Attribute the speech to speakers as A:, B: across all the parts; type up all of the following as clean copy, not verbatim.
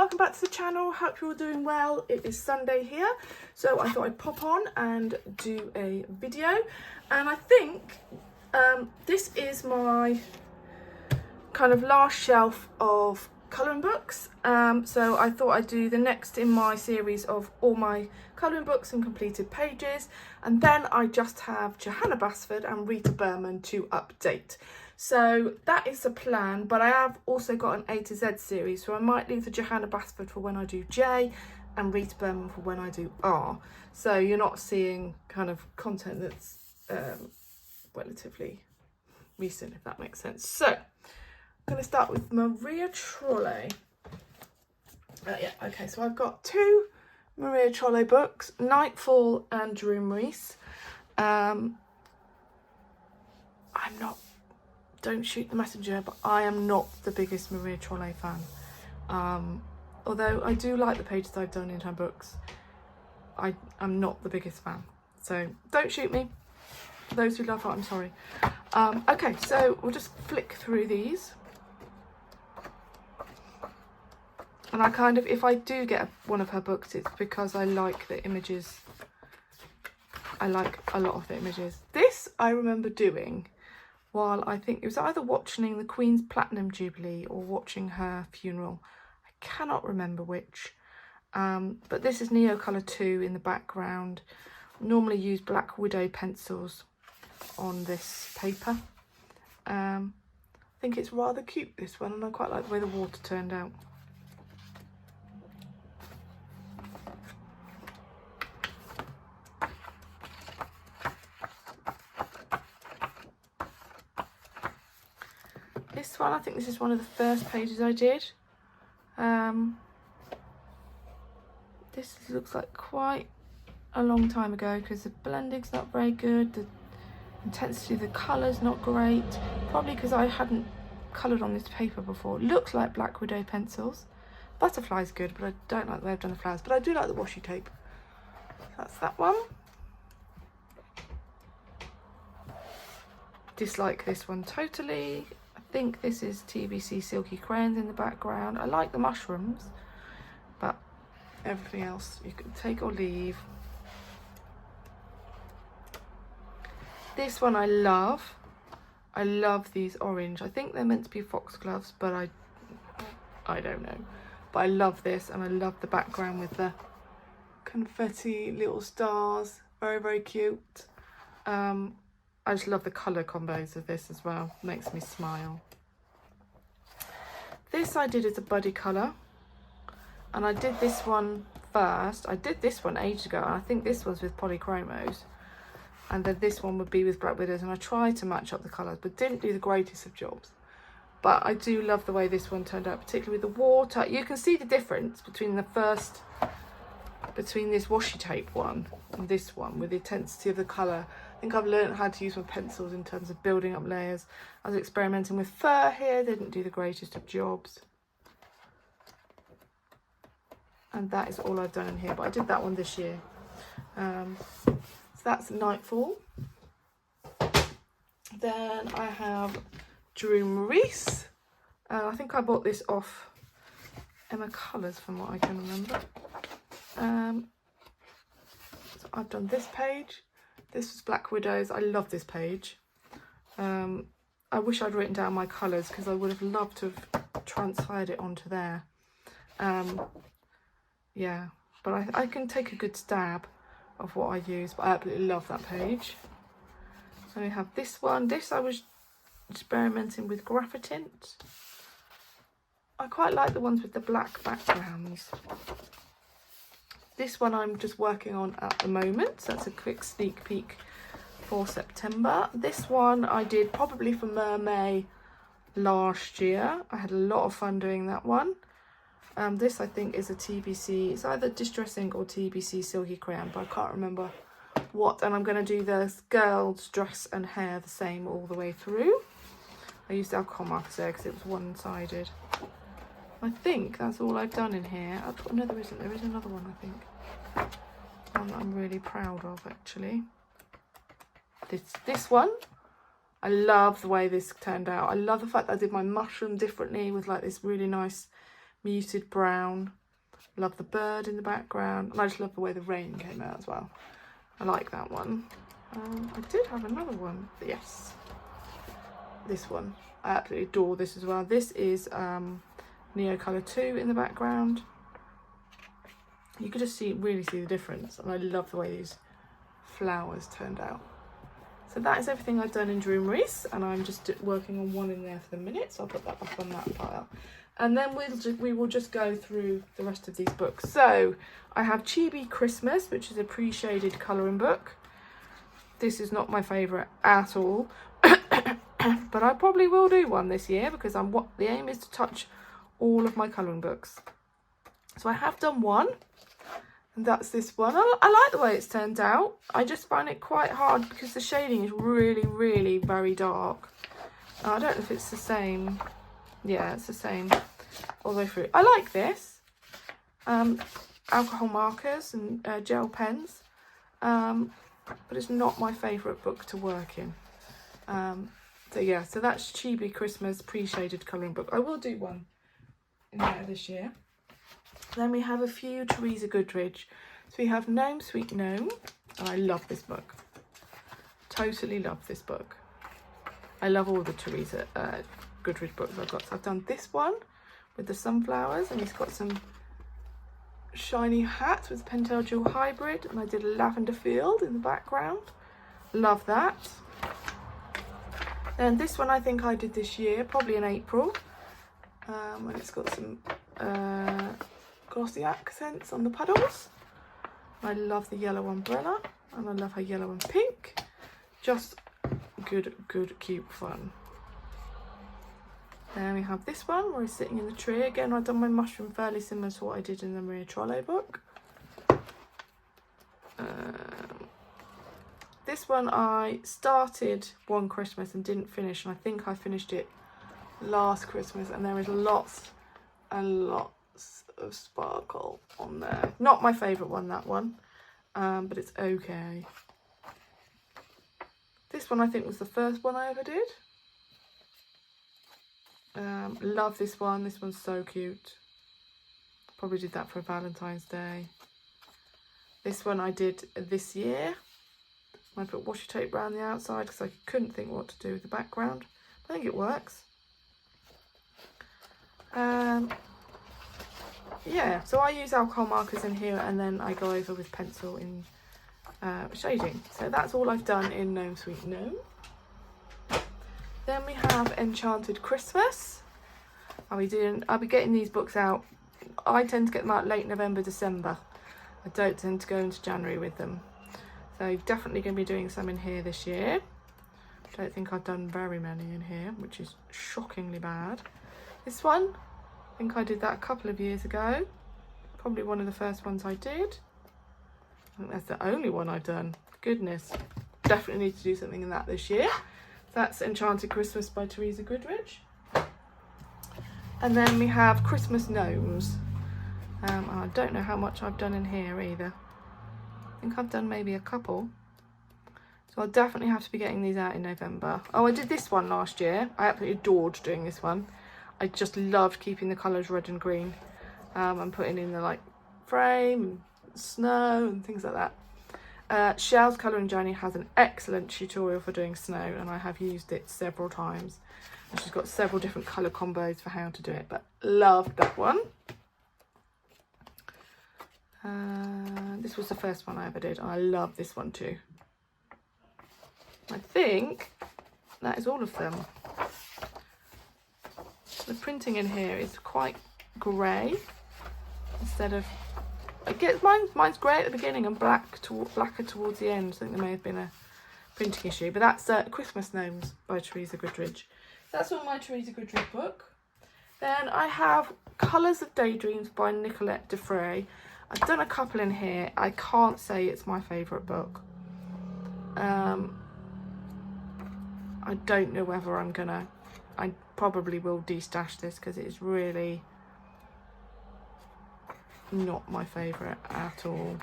A: welcome back to the channel. Hope you're all doing well. It is Sunday here, so I thought I'd pop on and do a video. And I think this is my kind of last shelf of colouring books. So I thought I'd do the next in my series of all my colouring books and completed pages. And then I just have Johanna Basford and Rita Berman to update. So that is the plan, but I have also got an A to Z series, so I might leave the Johanna Basford for when I do J and Rita Berman for when I do R. So you're not seeing kind of content that's relatively recent, if that makes sense. So I'm going to start with Maria Trolle. Okay, so I've got two Maria Trolle books, Nightfall and Dream Reese. Don't shoot the messenger, but I am not the biggest Maria Trolle fan. Although I do like the pages I've done in her books, I'm not the biggest fan. So don't shoot me. For those who love her, I'm sorry. Okay, so we'll just flick through these. And I kind of, if I do get one of her books, it's because I like the images. I like a lot of the images. This I remember doing while I think it was either watching the Queen's Platinum Jubilee or watching her funeral. I cannot remember which. But this is Neocolour 2 in the background. Normally use Black Widow pencils on this paper. I think it's rather cute, this one, and I quite like the way the water turned out. This one, I think this is one of the first pages I did. This looks like quite a long time ago because the blending's not very good, the intensity of the colour's not great, probably because I hadn't coloured on this paper before. It looks like Black Widow pencils. Butterfly's good, but I don't like the way I've done the flowers, but I do like the washi tape. That's that one. Dislike this one totally. I think this is TBC Silky Crayons in the background. I like the mushrooms, but everything else you can take or leave. This one I love. I love these orange. I think they're meant to be foxgloves, but I don't know. But I love this, and I love the background with the confetti little stars. Very, very cute. I just love the colour combos of this as well. Makes me smile. This I did as a buddy colour. And I did this one first. I did this one ages ago. And I think this was with polychromos. And then this one would be with Black Widows. And I tried to match up the colours, but didn't do the greatest of jobs. But I do love the way this one turned out, particularly with the water. You can see the difference between between this washi tape one and this one with the intensity of the colour. I think I've learned how to use my pencils in terms of building up layers. I was experimenting with fur here, didn't do the greatest of jobs. And that is all I've done in here, but I did that one this year. So that's Nightfall. Then I have Dream Reese. I think I bought this off Emma Colours from what I can remember. So I've done this page. This was Black Widows. I love this page. I wish I'd written down my colours because I would have loved to have transferred it onto there. Yeah, but I can take a good stab of what I use, but I absolutely love that page. So we have this one. This I was experimenting with Graphitint. I quite like the ones with the black backgrounds. This one I'm just working on at the moment, so that's a quick sneak peek for September. This one I did probably for Mermay last year. I had a lot of fun doing that one. This I think is a TBC, it's either Distress Ink or TBC Silky Crayon, but I can't remember what. And I'm going to do the girl's dress and hair the same all the way through. I used alcohol markers there because it was one-sided. I think that's all I've done in here. No, there isn't. There is another one, I think. One that I'm really proud of, actually. This one. I love the way this turned out. I love the fact that I did my mushroom differently with like this really nice muted brown. Love the bird in the background, and I just love the way the rain came out as well. I like that one. I did have another one, yes, this one. I absolutely adore this as well. This is Neo Colour 2 in the background. You could just really see the difference, and I love the way these flowers turned out. So that is everything I've done in Dreameries, and I'm just working on one in there for the minute, so I'll put that back on that pile. And then we will just go through the rest of these books. So I have Chibi Christmas, which is a pre-shaded colouring book. This is not my favourite at all, but I probably will do one this year because the aim is to touch all of my colouring books. So I have done one, and that's this one. I like the way it's turned out. I just find it quite hard because the shading is really, really very dark. I don't know if it's the same. Yeah, it's the same all the way through. I like this. Alcohol markers and gel pens. But it's not my favourite book to work in. So yeah, so that's Chibi Christmas pre-shaded colouring book. I will do one in there this year. Then we have a few Teresa Goodridge. So we have Gnome Sweet Gnome. And I love this book. Totally love this book. I love all the Teresa Goodridge books I've got. So I've done this one with the sunflowers, and he's got some shiny hats with Pentel Dual Hybrid, and I did a lavender field in the background. Love that. Then this one I think I did this year, probably in April, and it's got some glossy accents on the puddles. I love the yellow umbrella, and I love her yellow and pink. Just good, cute fun. Then we have this one where he's sitting in the tree. Again, I've done my mushroom fairly similar to what I did in the Maria Trolle book. This one I started one Christmas and didn't finish, and I think I finished it last Christmas, and there is lots and lots of sparkle on there. Not my favourite one, that one, but it's okay. This one I think was the first one I ever did. Love this one. This one's so cute. Probably did that for Valentine's Day. This one I did this year. I put washi tape around the outside because I couldn't think what to do with the background. I think it works. Yeah, so I use alcohol markers in here, and then I go over with pencil in shading. So that's all I've done in Gnome Sweet Gnome. Then we have Enchanted Christmas. I'll be getting these books out. I tend to get them out late November, December. I don't tend to go into January with them. So definitely going to be doing some in here this year. Don't think I've done very many in here, which is shockingly bad. This one, I think I did that a couple of years ago. Probably one of the first ones I did. I think that's the only one I've done. Goodness. Definitely need to do something in that this year. That's Enchanted Christmas by Teresa Goodridge. And then we have Christmas Gnomes. I don't know how much I've done in here either. I think I've done maybe a couple. So I'll definitely have to be getting these out in November. Oh, I did this one last year. I absolutely adored doing this one. I just loved keeping the colours red and green. And putting in the like frame, and snow and things like that. Shell's Colouring Journey has an excellent tutorial for doing snow, and I have used it several times. And she's got several different colour combos for how to do it, but loved that one. This was the first one I ever did, and I love this one too. I think that is all of them. The printing in here is quite grey instead of... mine's grey at the beginning and blacker towards the end. I think there may have been a printing issue, but that's Christmas Gnomes by Teresa Goodridge. That's all my Teresa Goodridge book. Then I have Colours of Daydreams by Nicolette Defray. I've done a couple in here. I can't say it's my favourite book. I don't know whether I probably will de-stash this because it is really not my favourite at all.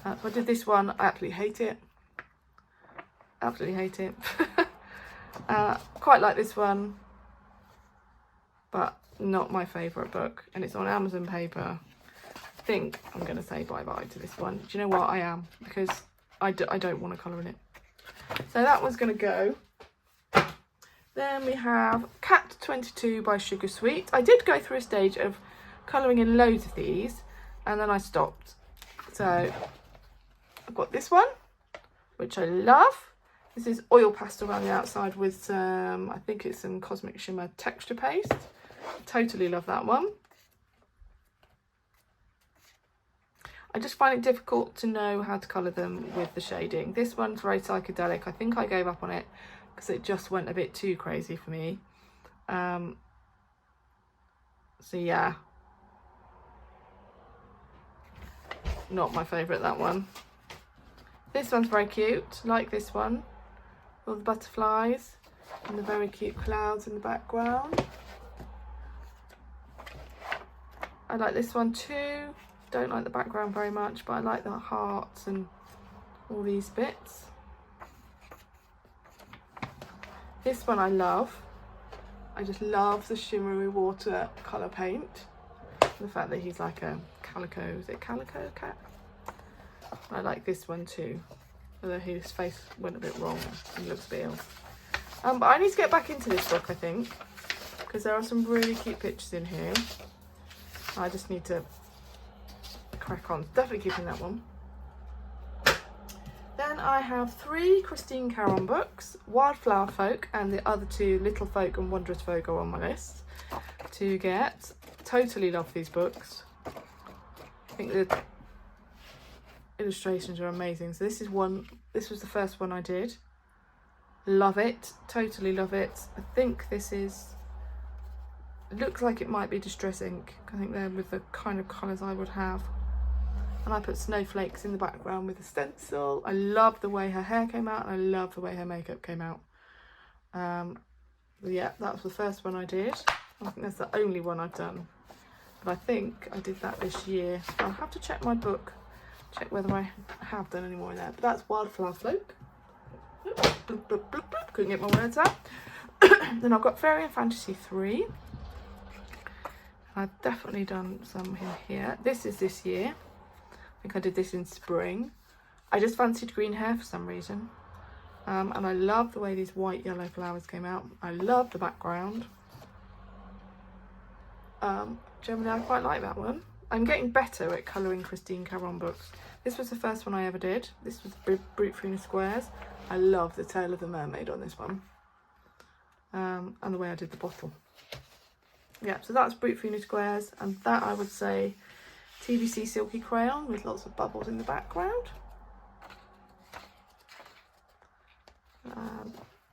A: So I did this one. I absolutely hate it. Absolutely hate it. Quite like this one. but not my favourite book, and it's on Amazon paper. I think I'm going to say bye-bye to this one. Do you know what? I am, because I don't want to colour in it. So that one's going to go. Then we have Cat 22 by Sugar Sweet. I did go through a stage of colouring in loads of these, and then I stopped. So I've got this one, which I love. This is oil pastel around the outside with some, I think it's some Cosmic Shimmer texture paste. Totally love that one. I just find it difficult to know how to colour them with the shading. This one's very psychedelic. I think I gave up on it because it just went a bit too crazy for me. So yeah, not my favourite, that one. This one's very cute, like this one. All the butterflies and the very cute clouds in the background. I like this one too. Don't like the background very much, but I like the hearts and all these bits. This one I love. I just love the shimmery water colour paint. The fact that he's like a calico, is it calico cat? I like this one too, although his face went a bit wrong. He looks a bit ill. But I need to get back into this book, I think, because there are some really cute pictures in here. I just need to crack on. Definitely keeping that one. Then I have 3 Christine Karron books. Wildflower Folk and the other 2, Little Folk and Wondrous Folk, are on my list to get. Totally love these books. I think the illustrations are amazing. So this was the first one I did. Love it. Totally love it. I think this is, looks like it might be Distress ink. I think they're with the kind of colours I would have. And I put snowflakes in the background with a stencil. I love the way her hair came out, and I love the way her makeup came out. Yeah, that was the first one I did. I think that's the only one I've done. But I think I did that this year. I'll have to check my book, check whether I have done any more in there. But that's Wildflower Folk. Couldn't get my words out. Then I've got Fairy and Fantasy 3. I've definitely done some in here. This is this year. I think I did this in spring. I just fancied green hair for some reason. And I love the way these white yellow flowers came out. I love the background. Generally I quite like that one. I'm getting better at colouring Christine Karron books. This was the first one I ever did. This was Brute Free Squares. I love the tail of the mermaid on this one. And the way I did the bottle. Yeah, so that's Brute Free Squares, and that I would say TBC Silky Crayon with lots of bubbles in the background.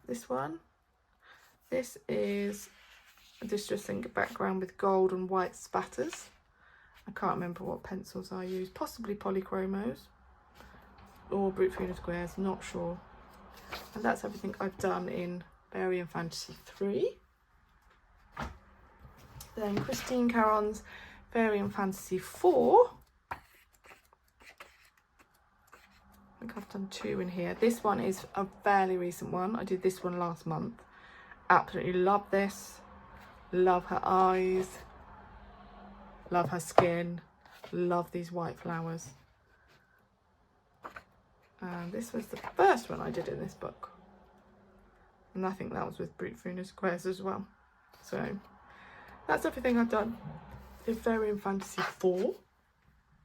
A: This one. This is a Distress ink background with gold and white spatters. I can't remember what pencils I used. Possibly Polychromos or Brute Free Squares, not sure. And that's everything I've done in Fairy and Fantasy 3. Then Christine Karron's Fairy and Fantasy 4. I think I've done 2 in here. This one is a fairly recent one. I did this one last month. Absolutely love this. Love her eyes. Love her skin. Love these white flowers. And this was the first one I did in this book. And I think that was with Brute Free Squares as well. So that's everything I've done in Fairy and Fantasy 4.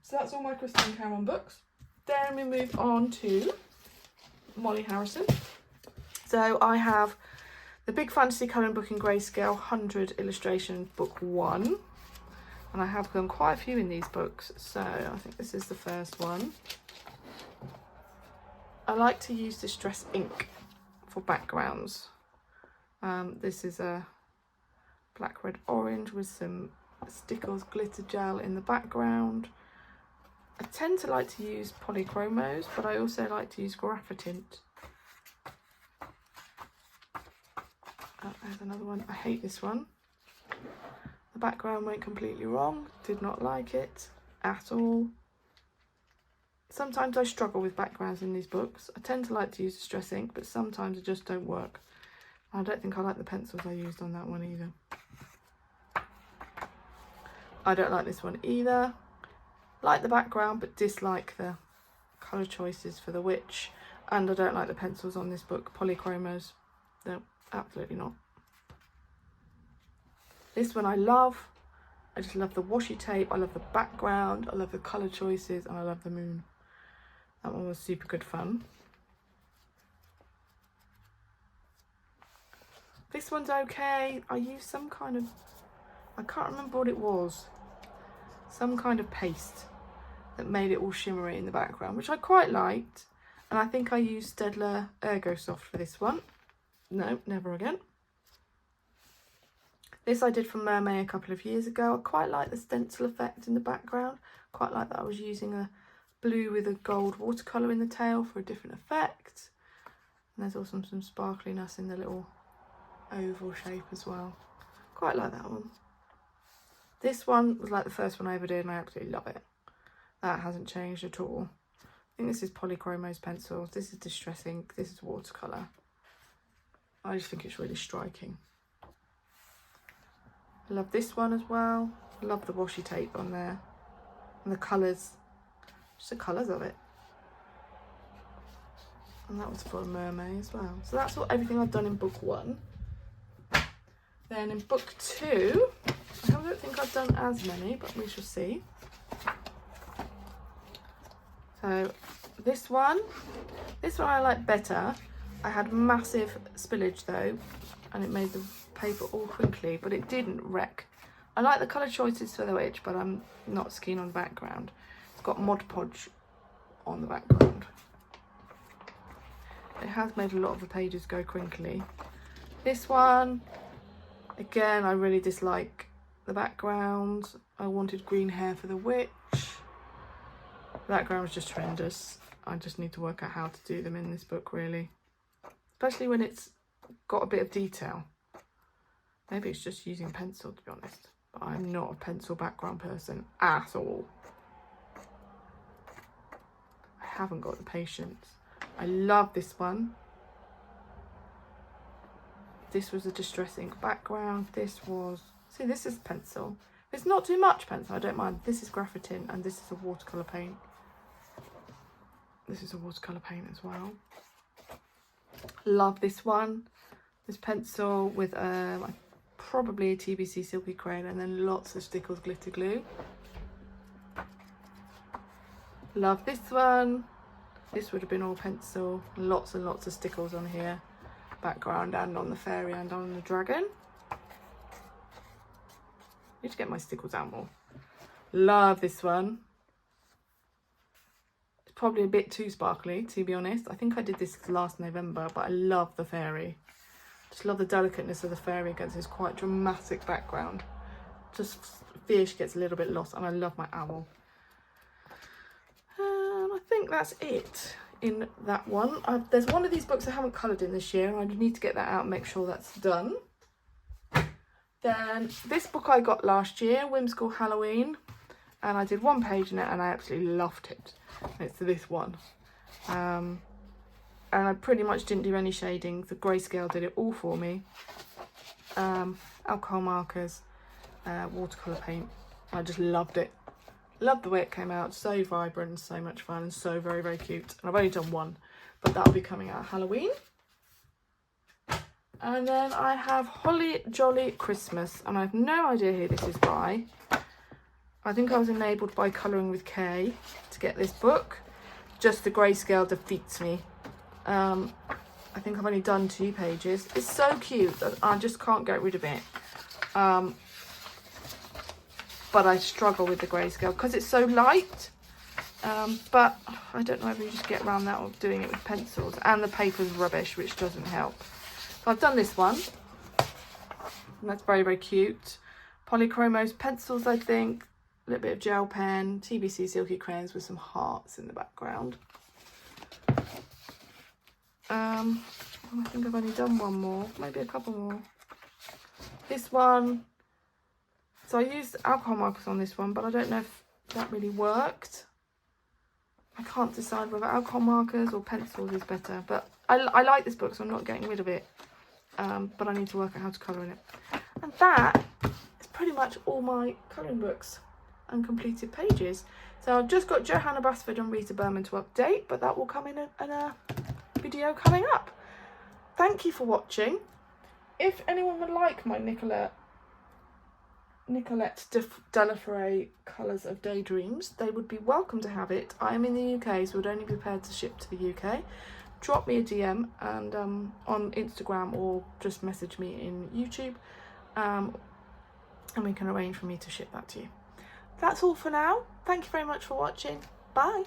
A: So that's all my Christine Karron books. Then we move on to Molly Harrison. So I have the Big Fantasy Colouring Book in Grayscale 100 Illustration Book 1. And I have done quite a few in these books. So I think this is the first one. I like to use Distress ink for backgrounds. This is a black, red, orange with some Stickles glitter gel in the background. I tend to like to use Polychromos, but I also like to use Graphitint. There's another one. I hate this one. The background went completely wrong. Did not like it at all. Sometimes I struggle with backgrounds in these books. I tend to like to use Distress ink, but sometimes it just don't work. I don't think I like the pencils I used on that one either. I don't like this one either. Like the background, but dislike the colour choices for the witch. And I don't like the pencils on this book, polychromos. No, absolutely not. This one I love. I just love the washi tape. I love the background. I love the colour choices. And I love the moon. That one was super good fun. This one's okay. I used some kind of, I can't remember what it was. Some kind of paste that made it all shimmery in the background, which I quite liked. And I think I used Staedtler Ergo Soft for this one. No, never again. This I did from Mermaid a couple of years ago. I quite like the stencil effect in the background. Quite like that I was using a blue with a gold watercolour in the tail for a different effect. And there's also some sparkliness in the little oval shape as well. Quite like that one. This one was like the first one I ever did and I absolutely love it. That hasn't changed at all. I think this is Polychromos pencils. This is Distress Ink. This is watercolour. I just think it's really striking. I love this one as well. I love the washi tape on there. And the colours. Just the colours of it. And that was for a mermaid as well. So that's everything I've done in book 1. Then in book 2, I don't think I've done as many, but we shall see. So this one I like better. I had massive spillage though, and it made the paper all crinkly, but it didn't wreck. I like the colour choices for the witch, but I'm not so keen on the background. It's got Mod Podge on the background. It has made a lot of the pages go crinkly. This one, again, I really dislike the background. I wanted green hair for the witch. The background was just horrendous. I just need to work out how to do them in this book, really. Especially when it's got a bit of detail. Maybe it's just using pencil, to be honest. But I'm not a pencil background person at all. I haven't got the patience. I love this one. This was a Distress Ink background. This was, see, this is pencil. It's not too much pencil, I don't mind. This is graphitin and this is a watercolour paint. This is a watercolour paint as well. Love this one. This pencil with probably a TBC Silky Crayon and then lots of Stickles glitter glue. Love this one. This would have been all pencil. Lots and lots of stickles on here. Background and on the fairy and on the dragon. Need to get my stickles out more. Love this one. It's probably a bit too sparkly, to be honest. I think I did this last November, but I love the fairy. Just love the delicateness of the fairy against this quite dramatic background. Just fear she gets a little bit lost, and I love my owl. I think that's it in that one. There's one of these books I haven't coloured in this year, and I need to get that out and make sure that's done. Then this book I got last year, Whimsical Halloween, and I did one page in it and I absolutely loved it. And it's this one. And I pretty much didn't do any shading. The grayscale did it all for me. Alcohol markers, watercolour paint. I just loved it. Loved the way it came out. So vibrant and so much fun and so very, very cute. And I've only done one, but that'll be coming out at Halloween. And then I have Holly Jolly Christmas, and I have no idea who this is by. I think I was enabled by Colouring with Kay to get this book. Just the grayscale defeats me. I think I've only done 2 pages. It's so cute that I just can't get rid of it. But I struggle with the grayscale because it's so light. But I don't know if you just get around that or doing it with pencils. And the paper's rubbish, which doesn't help. So I've done this one, and that's very, very cute. Polychromos pencils, I think. A little bit of gel pen, TBC Silky Crayons with some hearts in the background. I think I've only done one more, maybe a couple more. This one, so I used alcohol markers on this one, but I don't know if that really worked. I can't decide whether alcohol markers or pencils is better, but I like this book, so I'm not getting rid of it. But I need to work out how to colour in it. And that is pretty much all my colouring books and completed pages. So I've just got Johanna Basford and Rita Berman to update, but that will come in a video coming up. Thank you for watching. If anyone would like my Nicolette Delafray Colours of Daydreams, they would be welcome to have it. I am in the UK, so would only be prepared to ship to the UK. Drop me a DM and on Instagram, or just message me in YouTube, and we can arrange for me to ship that to you. That's all for now. Thank you very much for watching. Bye.